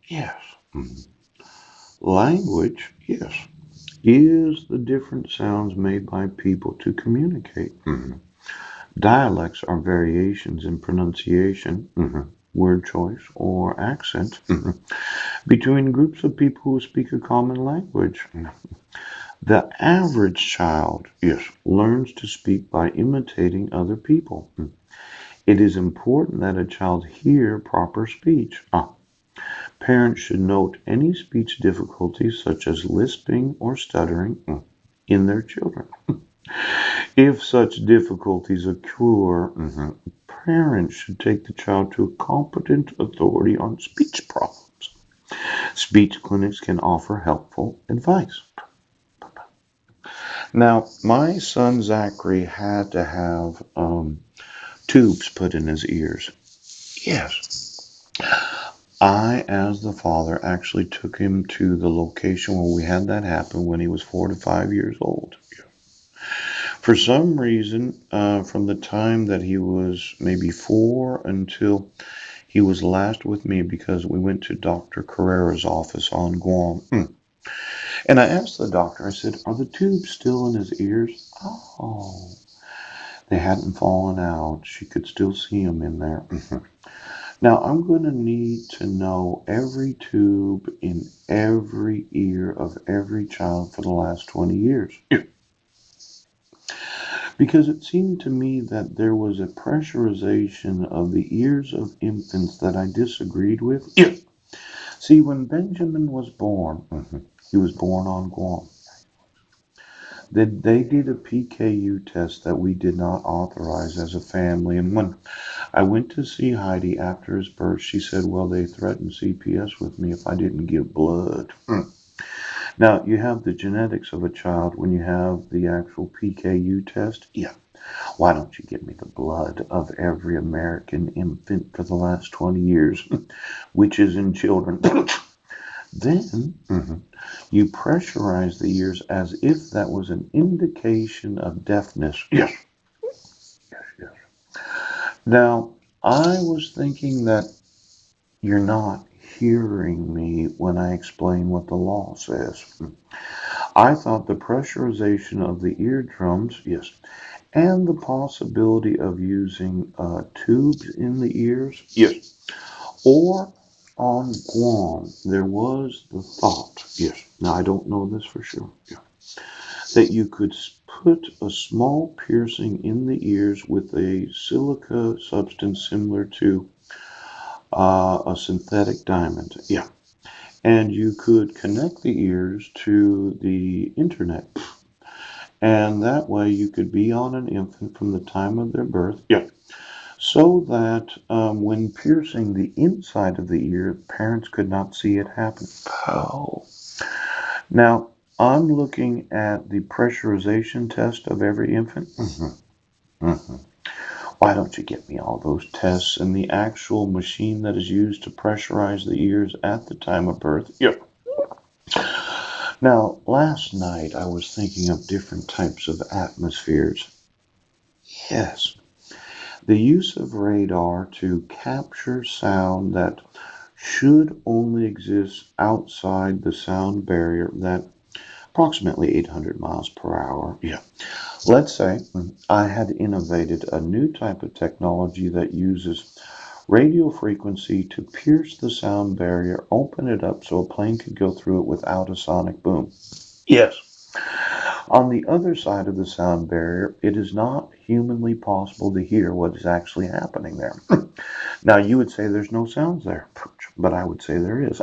Yes. Mhm. Language, yes, is the different sounds made by people to communicate. Mhm. Dialects are variations in pronunciation, word choice, or accent between groups of people who speak a common language. The average child, yes, learns to speak by imitating other people. It is important that a child hear proper speech. Parents should note any speech difficulties such as lisping or stuttering in their children. If such difficulties occur, parents should take the child to a competent authority on speech problems. Speech clinics can offer helpful advice. Now, my son Zachary had to have tubes put in his ears. Yes. I, as the father, actually took him to the location where we had that happen when he was 4 to 5 years old. For some reason, from the time that he was maybe 4 until he was last with me, because we went to Dr. Carrera's office on Guam. And I asked the doctor, I said, are the tubes still in his ears? Oh, they hadn't fallen out. She could still see them in there. Now, I'm going to need to know every tube in every ear of every child for the last 20 years. Because it seemed to me that there was a pressurization of the ears of infants that I disagreed with. See, when Benjamin was born, he was born on Guam. They did a PKU test that we did not authorize as a family. And when I went to see Heidi after his birth, she said, well, they threatened CPS with me if I didn't give blood. Now, you have the genetics of a child when you have the actual PKU test. Why don't you give me the blood of every American infant for the last 20 years, which is in children? Then you pressurize the ears as if that was an indication of deafness. Yes, yes, yes. Now, I was thinking that you're not hearing me when I explain what the law says. I thought the pressurization of the eardrums, yes, and the possibility of using tubes in the ears, yes, or on Guam, there was the thought, yes, now I don't know this for sure, yeah, that you could put a small piercing in the ears with a silica substance similar to a synthetic diamond, yeah, and you could connect the ears to the internet. And that way you could be on an infant from the time of their birth. Yeah. So that when piercing the inside of the ear, parents could not see it happen. Oh. Now, I'm looking at the pressurization test of every infant. Why don't you get me all those tests and the actual machine that is used to pressurize the ears at the time of birth? Yep. Now, last night I was thinking of different types of atmospheres. Yes. The use of radar to capture sound that should only exist outside the sound barrier, that approximately 800 miles per hour. Yeah. Let's say I had innovated a new type of technology that uses radio frequency to pierce the sound barrier, open it up so a plane could go through it without a sonic boom. Yes. On the other side of the sound barrier, it is not humanly possible to hear what is actually happening there. Now, you would say there's no sounds there, but I would say there is.